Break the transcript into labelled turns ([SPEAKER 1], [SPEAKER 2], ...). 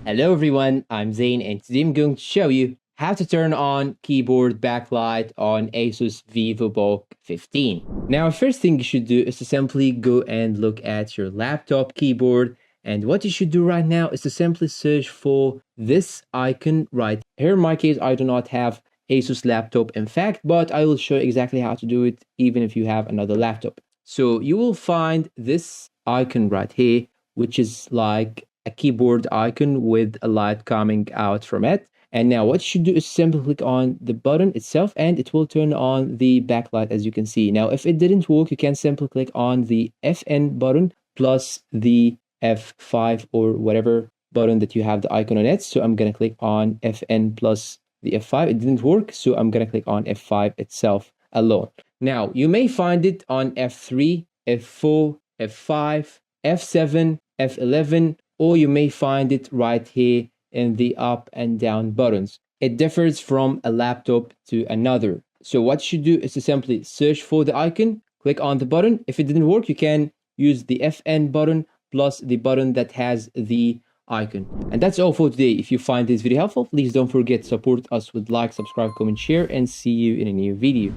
[SPEAKER 1] Hello everyone, I'm Zain and today I'm going to show you how to turn on keyboard backlight on Asus VivoBook 15. Now, first thing you should do is to simply go and look at your laptop keyboard, and what you should do right now is to simply search for this icon right here. In my case, I do not have Asus laptop in fact, but I will show you exactly how to do it even if you have another laptop. So you will find this icon right here, which is like a keyboard icon with a light coming out from it. And now what you should do is simply click on the button itself and it will turn on the backlight, as you can see. Now, if it didn't work, you can simply click on the FN button plus the F5 or whatever button that you have the icon on it. So I'm going to click on FN plus the F5. It didn't work, so I'm going to click on F5 itself alone. Now, you may find it on F3, F4, F5, F7, F11, or you may find it right here in the up and down buttons. It differs from a laptop to another. So what you should do is to simply search for the icon, click on the button. If it didn't work, you can use the FN button plus the button that has the icon. And that's all for today. If you find this video helpful, please don't forget to support us with like, subscribe, comment, share, and see you in a new video.